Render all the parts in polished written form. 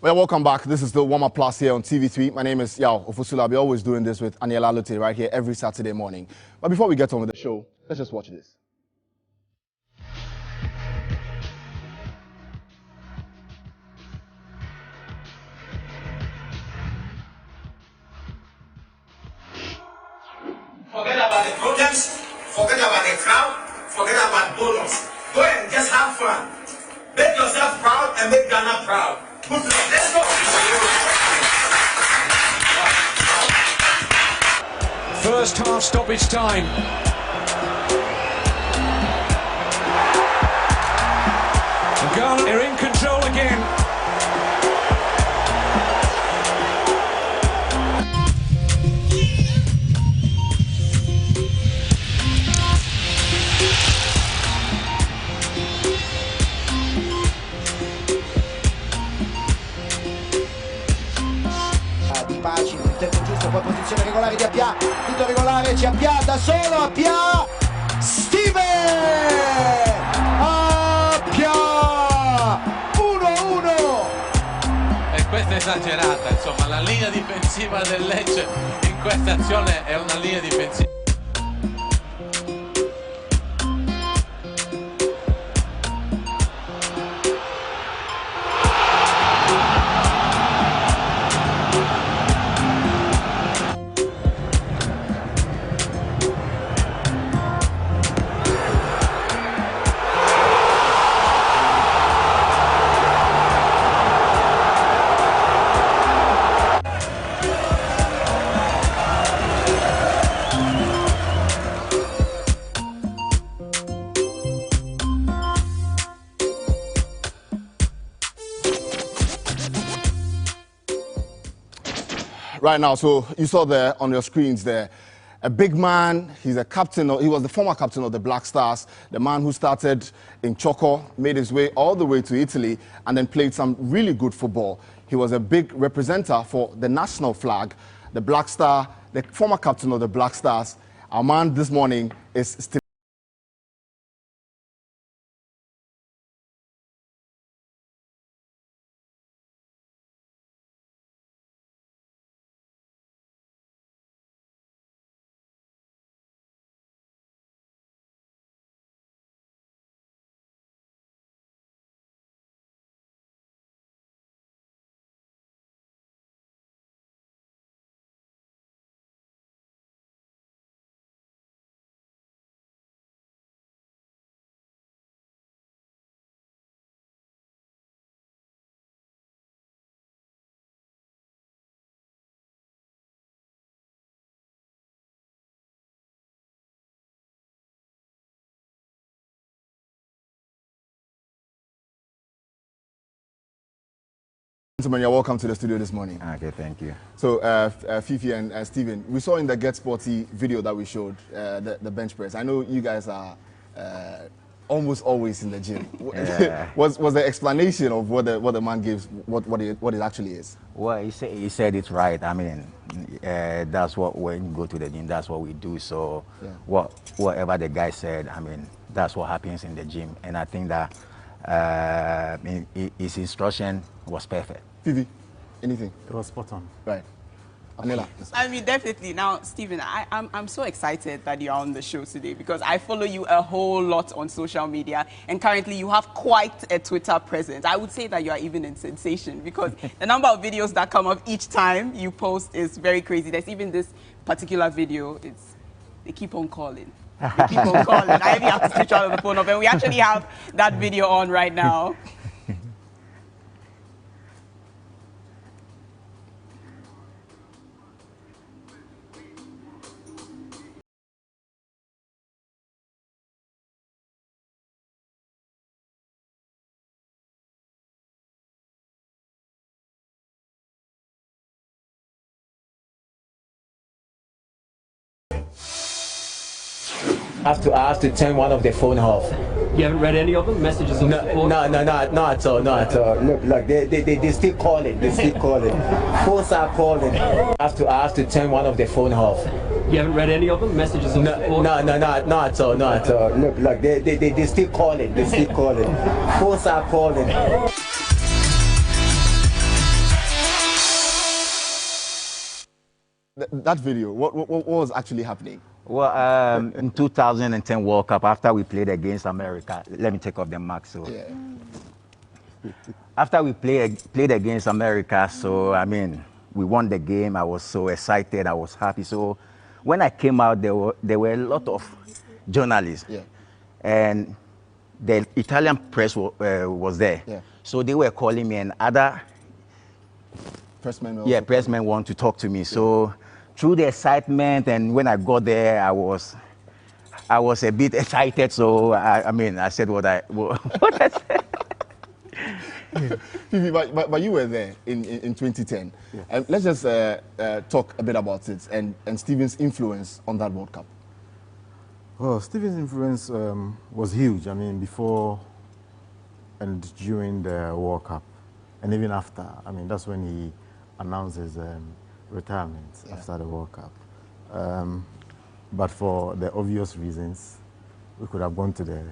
Well, welcome back. This is the WarmUp Plus here on TV3. My name is Yao Ofusula. I'll be always doing this with Aniela Lute right here every Saturday morning. But before we get on with the show, let's just watch this. Forget about the problems, forget about the crowd, forget about bonus. Go and just have fun. Make yourself proud and make Ghana proud. Let's go. First half stoppage time. Ghana are in control again. Facile, il tempo giusto, poi posizione regolare di Appiah, tutto regolare, c'è Appiah da solo, Appiah, Stephen Appiah, 1-1. E questa è esagerata, insomma, la linea difensiva del Lecce in questa azione è una linea difensiva. Right now, so you saw there on your screens there, a big man. He's a captain. He was the former captain of the Black Stars, the man who started in Choco, made his way all the way to Italy, and then played some really good football. He was a big representative for the national flag, the Black Star, the former captain of the Black Stars. Our man this morning is Stephen. Gentlemen, you're welcome to the studio this morning. Okay, thank you. So, Fifi and Stephen, we saw in the Get Sporty video that we showed, the bench press. I know you guys are almost always in the gym. Yeah. was the explanation of what the man gives, what it actually is? Well, he said it right. I mean, that's what, when you go to the gym, that's what we do. So, yeah. Whatever the guy said, I mean, that's what happens in the gym. And I think that his instruction was perfect. Fifi, anything? It was spot on. Right. Anila. I mean, definitely. Now, Stephen, I'm so excited that you're on the show today because I follow you a whole lot on social media, and currently you have quite a Twitter presence. I would say that you are even a sensation because the number of videos that come up each time you post is very crazy. There's even this particular video. They keep on calling. They keep on calling. I even have to switch out of the phone off, and we actually have that video on right now. I have to turn one of the phone off. You haven't read any of them? Messages of support? No, not at all, not at all. Look, they still calling, they still calling. Phones are calling. I have to turn one of the phone off. You haven't read any of them? Messages of support? No, not at all, not at all. Look, they still calling, they still calling. Phones are calling. that video, what was actually happening? Well, in 2010 World Cup, after we played against America, let me take off the mark. So, after we played against America, so I mean, we won the game. I was so excited. I was happy. So, when I came out, there were a lot of journalists, and the Italian press was there. So they were calling me, and other pressmen want to talk to me. So through the excitement, and when I got there, I was a bit excited. So I said what I said. But you were there in 2010. Let's just talk a bit about it and Stephen's influence on that World Cup. Well, Stephen's influence was huge. I mean, before and during the World Cup, and even after. I mean, that's when he announced his retirement after the World Cup. But for the obvious reasons, we could have gone to the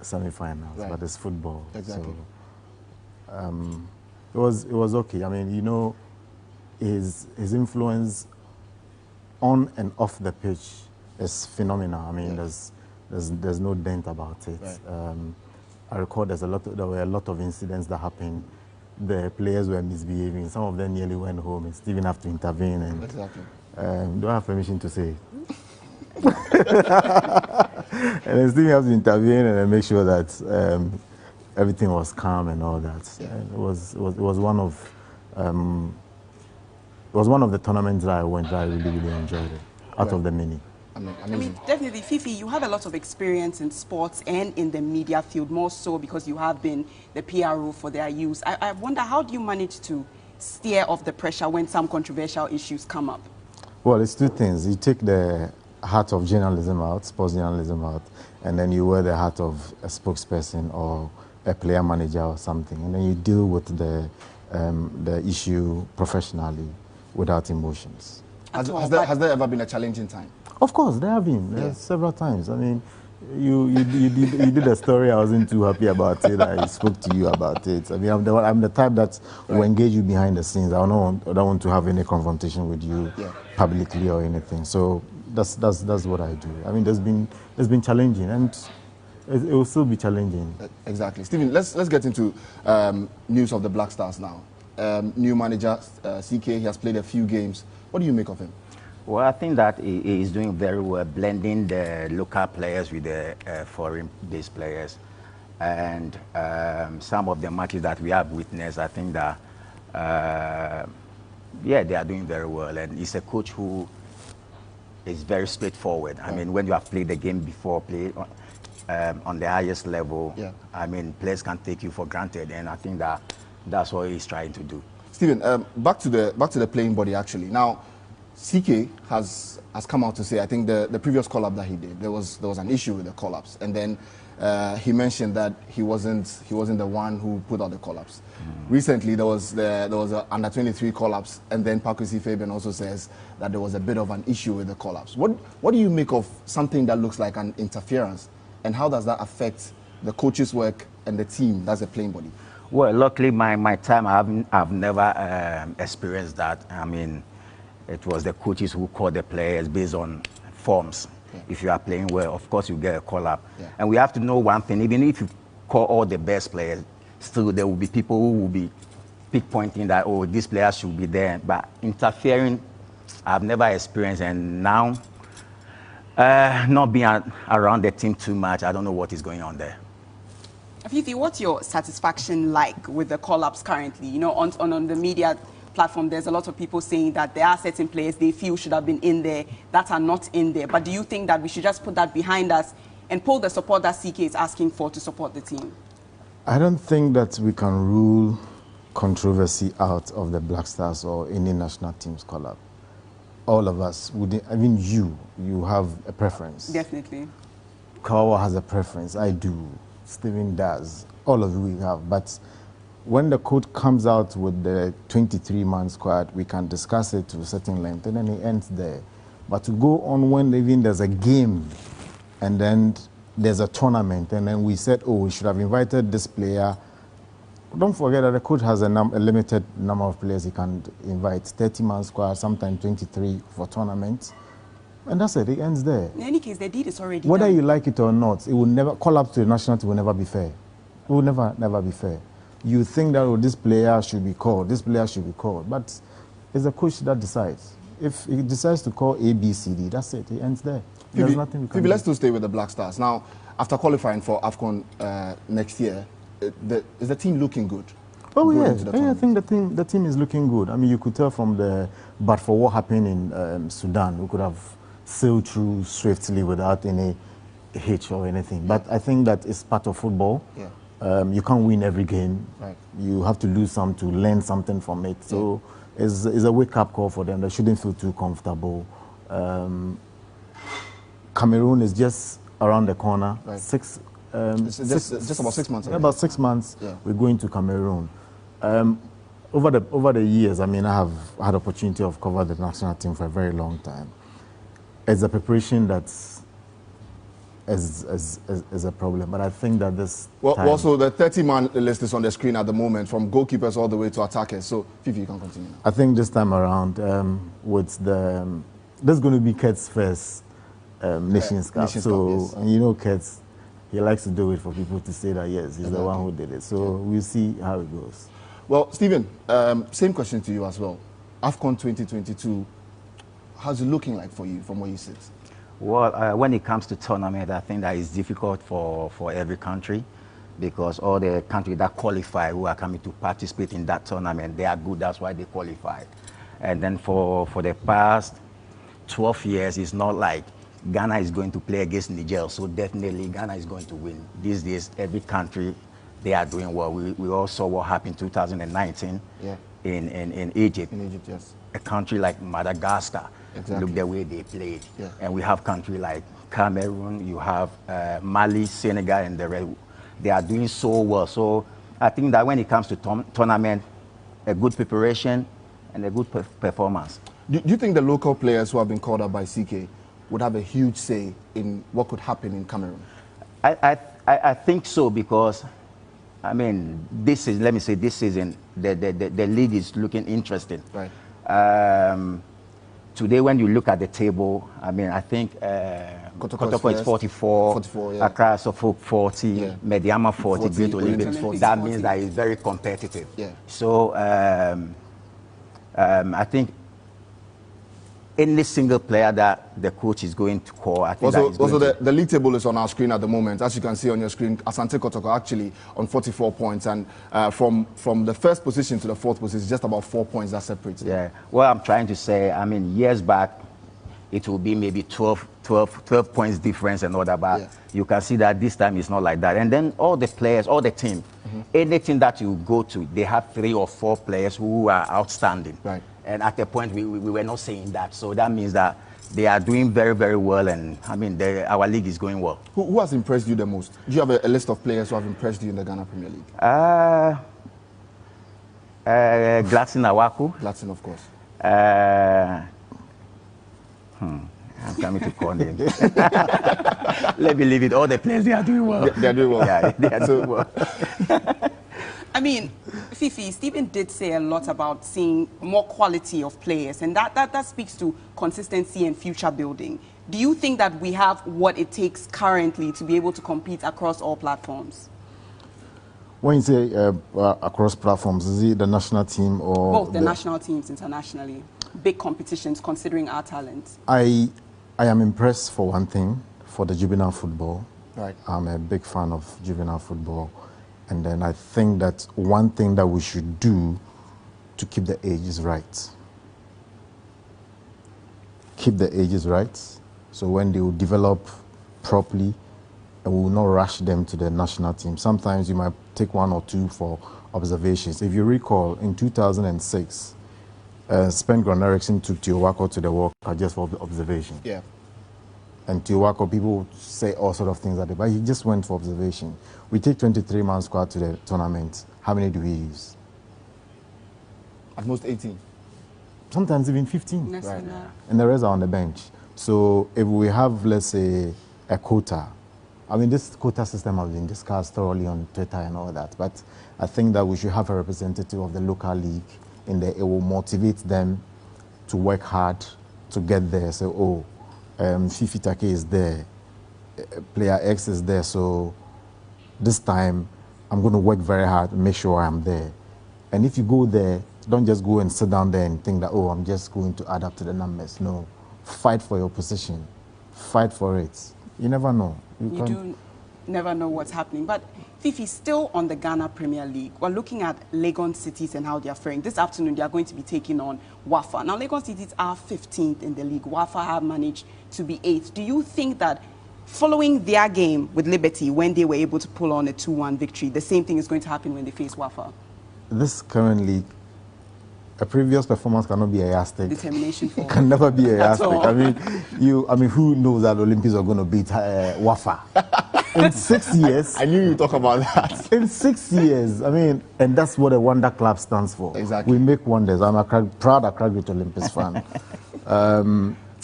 semi-finals, but it's football. Exactly. So it was okay. I mean, you know, his influence on and off the pitch is phenomenal. I mean, there's no dent about it. I recall there were a lot of incidents that happened. The players were misbehaving. Some of them nearly went home, and Stephen had to intervene. And do I have permission to say? And then Stephen had to intervene and make sure that everything was calm and all that. And it was one of the tournaments that I went that I really enjoyed it. Out of the many. I mean, definitely, Fifi, you have a lot of experience in sports and in the media field, more so because you have been the PRO for their use. I wonder, how do you manage to steer off the pressure when some controversial issues come up? Well, it's two things. You take the hat of journalism out, sports journalism out, and then you wear the hat of a spokesperson or a player manager or something, and then you deal with the issue professionally without emotions. Has there ever been a challenging time? Of course, there have been several times. I mean, you did a story. I wasn't too happy about it. I spoke to you about it. I mean, I'm the type that will engage you behind the scenes. I don't want to have any confrontation with you publicly or anything. So that's what I do. I mean, there's been challenging, and it will still be challenging. Exactly, Stephen. Let's get into news of the Black Stars now. New manager CK. He has played a few games. What do you make of him? Well, I think that he is doing very well, blending the local players with the foreign-based players. And some of the matches that we have witnessed, I think that, they are doing very well. And he's a coach who is very straightforward. I mean, when you have played the game before, on the highest level, I mean, players can take you for granted. And I think that that's what he's trying to do. Stephen, back to the playing body, actually. Now, CK has come out to say, I think the previous call-up that he did, there was an issue with the call-ups, and then he mentioned that he wasn't the one who put out the call-ups. Recently, there was a under 23 call-ups, and then Pakwesi Fabian also says that there was a bit of an issue with the call-ups. What do you make of something that looks like an interference, and how does that affect the coach's work and the team that's the playing body? Well, luckily, my time, I've never experienced that. I mean, it was the coaches who called the players based on forms. If you are playing well, of course, you get a call-up. And we have to know one thing, even if you call all the best players, still there will be people who will be pinpointing that, oh, this player should be there. But interfering, I've never experienced, and now, not being around the team too much, I don't know what is going on there. Fifi, what's your satisfaction like with the call-ups currently? You know, on the media platform, there's a lot of people saying that there are certain players they feel should have been in there that are not in there. But do you think that we should just put that behind us and pull the support that CK is asking for to support the team? I don't think that we can rule controversy out of the Black Stars or any national team's call-up. All of us, I mean, you have a preference. Definitely. Kawawa has a preference. I do. Stephen does. All of we have. But when the coach comes out with the 23-man squad, we can discuss it to a certain length, and then it ends there. But to go on when even there's a game, and then there's a tournament, and then we said, oh, we should have invited this player don't forget that the coach has a limited number of players he can invite. 30-man squad, sometimes 23 for tournaments. And that's it, it ends there. In any case, the deed is already Whether done. you like it or not, it will never, call up to the national team will never be fair. It will never be fair. You think that, oh, this player should be called, this player should be called, but it's the coach that decides. If he decides to call A, B, C, D, that's it, it ends there. There's nothing we can do. Let's still stay with the Black Stars. Now, after qualifying for AFCON next year, is the team looking good? Oh yeah, I think the team is looking good. I mean, you could tell from but for what happened in Sudan, we could have sailed through swiftly without any hitch or anything. Yeah. But I think that it's part of football. Yeah. You can't win every game. Right. You have to lose some to learn something from it. So it's a wake-up call for them. They shouldn't feel too comfortable. Cameroon is just around the corner. Right. Just about 6 months. About 6 months. Yeah. We're going to Cameroon. Over the years, I mean, I have had opportunity of cover the national team for a very long time. It's a preparation that's is a problem, but I think that this time... Also, the 30-man list is on the screen at the moment, from goalkeepers all the way to attackers. So, Fifi, you can continue. I think this time around, with this is going to be Kurt's first Nations Cup. So, yes. And you know Kurt, he likes to do it for people to say that, yes, he's the one who did it. So, we'll see how it goes. Well, Stephen, same question to you as well. AFCON 2022, how's it looking like for you from where you sit? Well, when it comes to tournament, I think that is difficult for every country, because all the countries that qualify who are coming to participate in that tournament, they are good, that's why they qualify. And then for the past 12 years, it's not like Ghana is going to play against Niger, so definitely Ghana is going to win. These days, every country, they are doing well. We all saw what happened in 2019 in Egypt. In Egypt, yes. A country like Madagascar, look the way they played. Yeah. And we have countries like Cameroon, you have Mali, Senegal, and the rest. They are doing so well. So I think that when it comes to tournament, a good preparation and a good performance. Do you think the local players who have been called up by CK would have a huge say in what could happen in Cameroon? I think so, because I mean, let me say, this season, the league is looking interesting. Right. Today, when you look at the table, I mean, I think Kotoko is 44, yeah. Accra is 40, yeah. Mediama 40, Great Olympics 40. That means that it's very competitive. Yeah. So I think any single player that the coach is going to call, I think the league table is on our screen at the moment. As you can see on your screen, Asante Kotoko actually on 44 points, and from the first position to the fourth position, just about 4 points that separates. Yeah, well, I'm trying to say, I mean, years back, it will be maybe 12 points difference and all that, but you can see that this time it's not like that. And then all the players, all the team, anything that you go to, they have 3 or 4 players who are outstanding. Right. And at the point, we were not saying that. So that means that they are doing very, very well. And I mean, our league is going well. Who has impressed you the most? Do you have a list of players who have impressed you in the Ghana Premier League? Gladson Awaku. Gladson, of course. I'm coming to call names. Let me leave it. All the players, they are doing well. They are doing well. Yeah, they are doing well. I mean, Fifi, Stephen did say a lot about seeing more quality of players, and that speaks to consistency and future building. Do you think that we have what it takes currently to be able to compete across all platforms? When you say across platforms, is it the national team or... Both the national teams internationally. Big competitions, considering our talent. I am impressed, for one thing, for the juvenile football. Right. I'm a big fan of juvenile football. And then I think that one thing that we should do to keep the ages right. Keep the ages right. So when they will develop properly, and we will not rush them to the national team. Sometimes you might take 1 or 2 for observations. If you recall, in 2006, Sven Goran Eriksson took Tearful to the World Cup just for observation. Yeah. And Tearful, people would say all sort of things at it, but he just went for observation. We take 23-man squad to the tournament. How many do we use? At most 18. Sometimes even 15. Right. And the rest are on the bench. So if we have, let's say, a quota, I mean, this quota system has been discussed thoroughly on Twitter and all that, but I think that we should have a representative of the local league in there. It will motivate them to work hard to get there. So, Fifi Take is there, player X is there, so this time I'm going to work very hard to make sure I'm there. And if you go there, don't just go and sit down there and think that, I'm just going to add up to the numbers. No, fight for your position, fight for it. You never know. You do never know what's happening. But Fifi, still on the Ghana Premier League, we're looking at Legon Cities and how they are faring. This afternoon, they are going to be taking on Wafa. Now, Legon Cities are 15th in the league. Wafa have managed to be 8th. Do you think that following their game with Liberty, when they were able to pull on a 2-1 victory, the same thing is going to happen when they face Wafa? This current league, a previous performance cannot be a yardstick. Determination for it can never be a yardstick. I mean, who knows that the Olympics are going to beat Wafa? In 6 years. I knew you'd talk about that. In 6 years, I mean, and that's what a Wonder Club stands for. Exactly. We make wonders. I'm a proud Accra Great Olympics fan.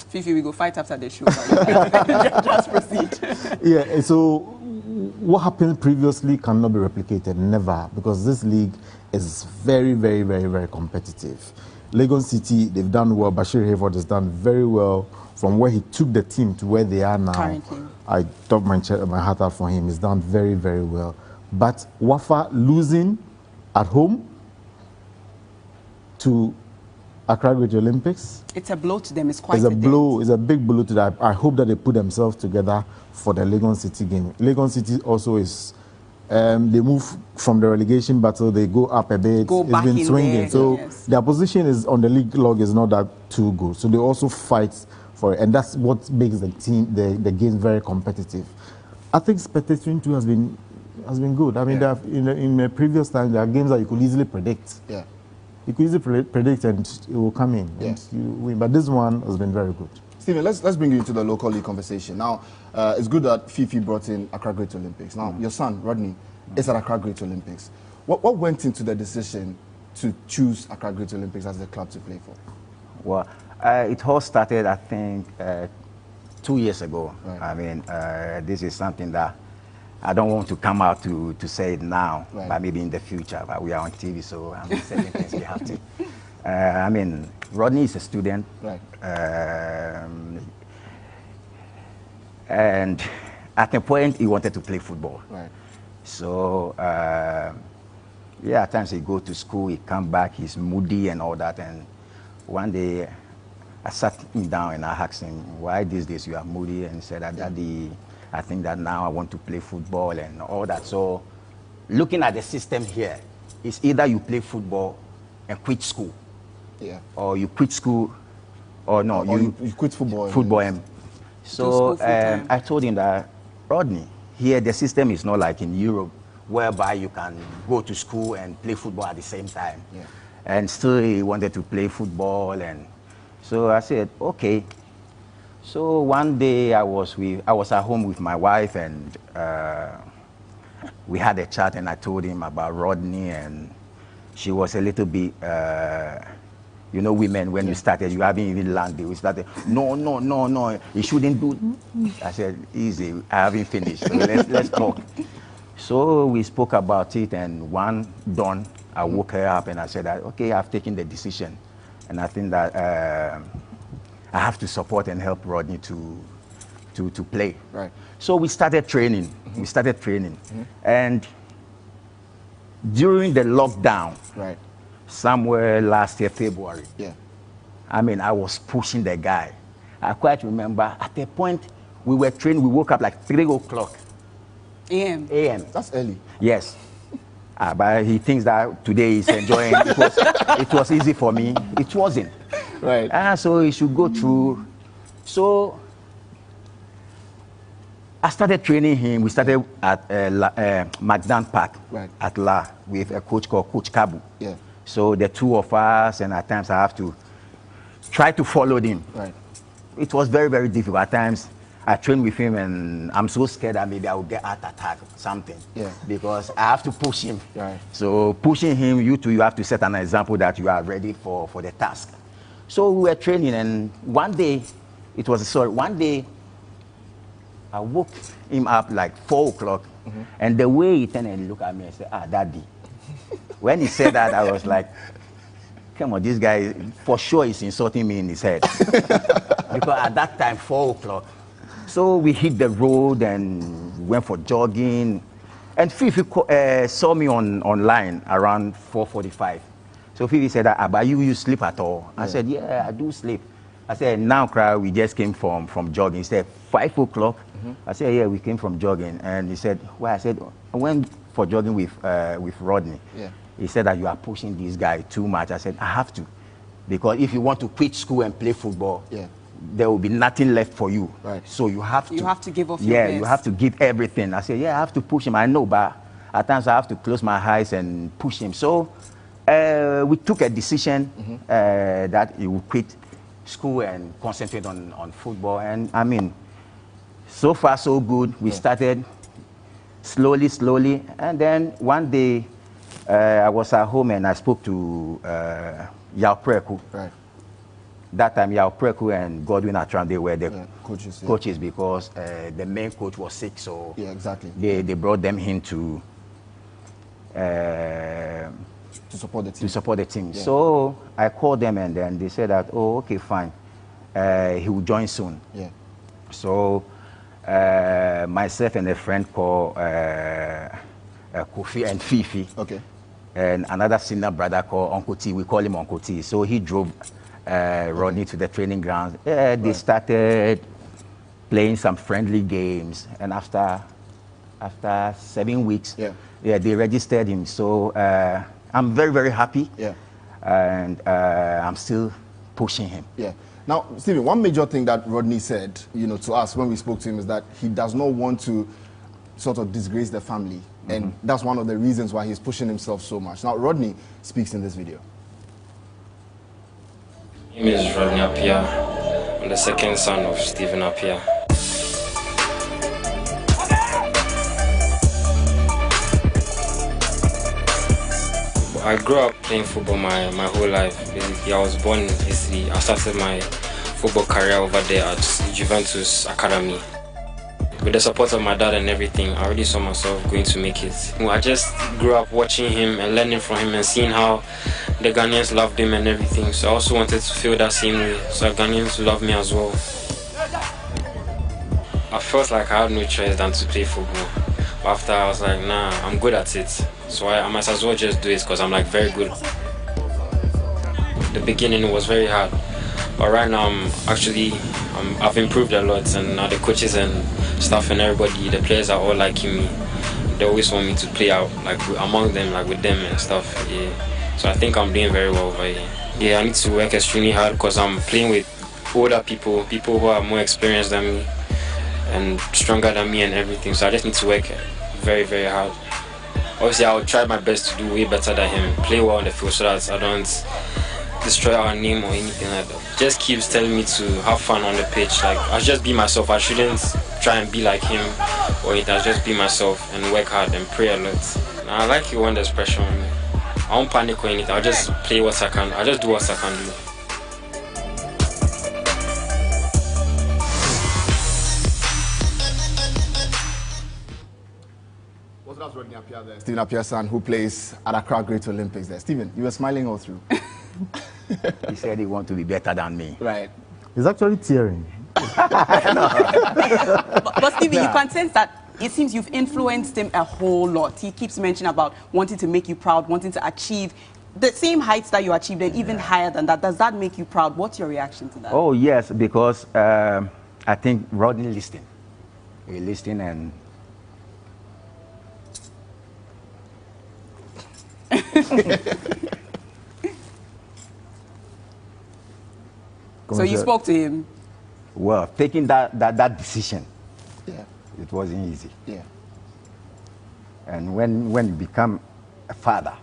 Fifi, we go fight after the show. Just proceed. Yeah, so what happened previously cannot be replicated, never, because this league is very, very, very, very competitive. Legon City, they've done well. Bashir Hayford has done very well from where he took the team to where they are now. Currently. I top my heart out for him. He's done very, very well. But Wafa losing at home to Accra Great Olympics. It's a blow to them. It's quite a blow. It's a big blow to them. I hope that they put themselves together for the Legon City game. Legon City also is. They move from the relegation battle. They go up a bit. It's been swinging. There, so yes. Their position is on the league log is not that too good. So they also fight for it, and that's what makes the team, the game very competitive. I think spectating too has been good. I mean, in the previous time, there are games that you could easily predict. Yeah. You could easily predict and it will come in and you win. But this one has been very good. Stephen, let's bring you into the local league conversation. Now, it's good that Fifi brought in Accra Great Olympics. Now, your son, Rodney, is at Accra Great Olympics. What went into the decision to choose Accra Great Olympics as the club to play for? Well, it all started, I think, 2 years ago. Right. I mean, this is something that I don't want to come out to say it now, right. but maybe in the future. But we are on TV, so I mean, certain things we have to. I mean, Rodney is a student. Right. And at a point, he wanted to play football. Right. So, yeah, at times he go to school, he come back, he's moody and all that. And one day, I sat him down and I asked him, why these days you are moody? And he said, Daddy, I think that now I want to play football and all that. So, looking at the system here, it's either you play football and quit school. Yeah. Or you quit school, or no, or you quit football. Football. So I told him that, Rodney, here the system is not like in Europe, whereby you can go to school and play football at the same time. Yeah. And still he wanted to play football, and so I said, okay. So one day I was at home with my wife, and we had a chat, and I told him about Rodney, and she was a little bit. You know, women, when you started, you haven't even landed. We started, no, you shouldn't do. I said, easy, I haven't finished, so let's talk. So we spoke about it, and one dawn, I woke her up and I said, okay, I've taken the decision. And I think that I have to support and help Rodney to play. Right. So we started training. And during the lockdown, right. somewhere last year, February. Yeah. I mean, I was pushing the guy. I quite remember at a point we were training, we woke up like 3 o'clock. AM. That's early. Yes. But he thinks that today he's enjoying. It was easy for me. It wasn't. Right. So he should go through. So I started training him. We started at Magdan Park at La with a coach called Coach Kabu. Yeah. So the two of us, and at times I have to try to follow him. Right. It was very, very difficult. At times I train with him and I'm so scared that maybe I will get heart attack or something. Yeah. Because I have to push him. Right. So pushing him, you have to set an example that you are ready for the task. So we were training, and one day I woke him up like 4 o'clock, and the way he turned and looked at me and said, Daddy. When he said that, I was like, come on, this guy, for sure is insulting me in his head. Because at that time, 4 o'clock. So we hit the road and went for jogging. And Fifi saw me online around 4:45. So Fifi said, but you sleep at all? I said, yeah, I do sleep. I said, now, we just came from jogging. He said, 5 o'clock? I said, yeah, we came from jogging. And he said, well, I said, I went for jogging with Rodney. Yeah. He said that you are pushing this guy too much. I said, I have to. Because if you want to quit school and play football, there will be nothing left for you. Right. So you have to. You have to give off your best. Yeah, you have to give everything. I said, yeah, I have to push him. I know, but at times I have to close my eyes and push him. So we took a decision that he would quit school and concentrate on football. And I mean, so far so good. We started slowly. And then one day, I was at home and I spoke to Yao Preku. Right. That time, Yao Preku and Godwin Atram, they were the coaches because the main coach was sick. So exactly. They brought them in to support the team. To support the team. Yeah. So I called them and then they said that, oh, okay, fine. He will join soon. Yeah. So myself and a friend called Kofi and Fifi. Okay. And another senior brother called Uncle T. We call him Uncle T. So he drove Rodney to the training grounds. They started playing some friendly games. And after 7 weeks, they registered him. So I'm very, very happy. Yeah. And I'm still pushing him. Yeah. Now, Stephen, one major thing that Rodney said, to us when we spoke to him is that he does not want to sort of disgrace the family. And that's one of the reasons why he's pushing himself so much. Now, Rodney speaks in this video. My name is Rodney Appiah. I'm the second son of Stephen Appiah. I grew up playing football my whole life. Basically, I was born in Italy. I started my football career over there at Juventus Academy. With the support of my dad and everything, I already saw myself going to make it. I just grew up watching him and learning from him and seeing how the Ghanaians loved him and everything. So I also wanted to feel that same way, so Ghanaians love me as well. I felt like I had no choice than to play football. But after I was like, nah, I'm good at it. So I might as well just do it because I'm like very good. The beginning was very hard. But right now I've improved a lot, and now the coaches and staff and everybody, the players are all liking me. They always want me to play out like among them, like with them and stuff. Yeah. So I think I'm doing very well over here. Yeah, I need to work extremely hard because I'm playing with older people who are more experienced than me and stronger than me and everything. So I just need to work very, very hard. Obviously, I'll try my best to do way better than him, play well on the field so that I don't destroy our name or anything like that. Just keeps telling me to have fun on the pitch. Like, I'll just be myself. I shouldn't try and be like him or anything. I'll just be myself and work hard and pray a lot. Now, I like it when there's pressure on me. I won't panic or anything. I'll just play what I can. I'll just do what I can do. What's up, Rodney Appiah there? Stephen Appiah's son, who plays at Accra Great Olympics there. Stephen, you were smiling all through. He said he wants to be better than me. Right. He's actually tearing. But Stephen, you can sense that it seems you've influenced him a whole lot. He keeps mentioning about wanting to make you proud, wanting to achieve the same heights that you achieved and even higher than that. Does that make you proud? What's your reaction to that? Oh, yes, because I think Rodney listened. He listened and... So you spoke to him? Well, taking that decision, it wasn't easy. Yeah. And when you become a father,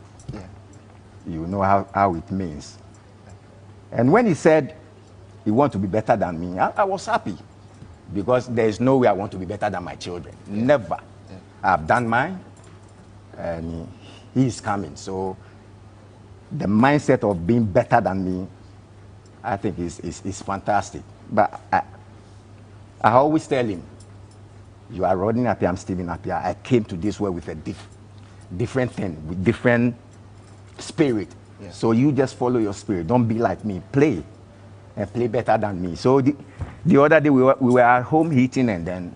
you know how it means. And when he said he wants to be better than me, I was happy. Because there is no way I want to be better than my children. Never. I've done mine, and he is coming. So the mindset of being better than me, I think is fantastic. But I always tell him, You are Rodney Appiah, I'm Stephen Appiah. I came to this world with a different thing, with different spirit. Yeah. So you just follow your spirit. Don't be like me. Play. And play better than me. So the other day we were at home eating, and then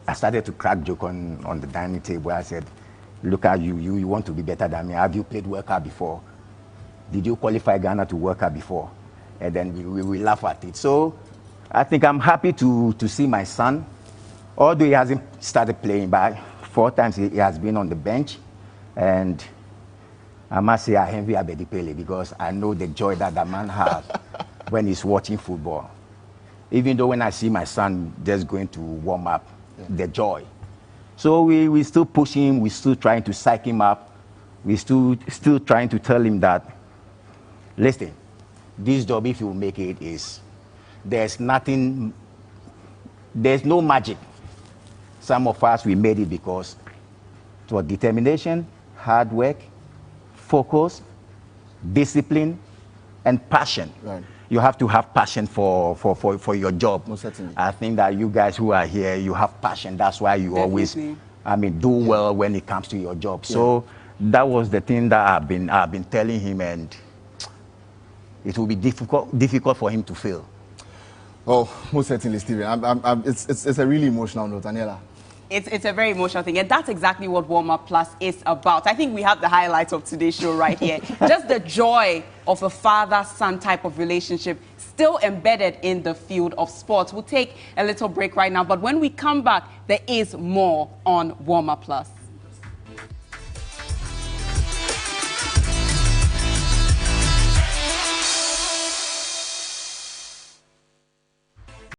I started to crack joke on the dining table. I said, look at you. You want to be better than me. Have you played World Cup before? Did you qualify Ghana to World Cup before? And then we laugh at it. So I think I'm happy to see my son, although he hasn't started playing, but 4 times he has been on the bench. And I must say I envy Abedi Pele, because I know the joy that the man has when he's watching football. Even though when I see my son just going to warm up, the joy. So we still push him, we still trying to psych him up, we still trying to tell him that, listen, this job, if you make it, there's no magic. Some of us, we made it because it was determination, hard work, focus, discipline, and passion. Right. You have to have passion for your job. Most certainly. I think that you guys who are here, you have passion. That's why you always, do well when it comes to your job. So that was the thing that I've been telling him, and it will be difficult for him to fail. Oh, most certainly, Stephen. It's a really emotional note, Daniela. It's a very emotional thing, and that's exactly what WarmUp Plus is about. I think we have the highlights of today's show right here. Just the joy of a father-son type of relationship still embedded in the field of sports. We'll take a little break right now, but when we come back, there is more on WarmUp Plus.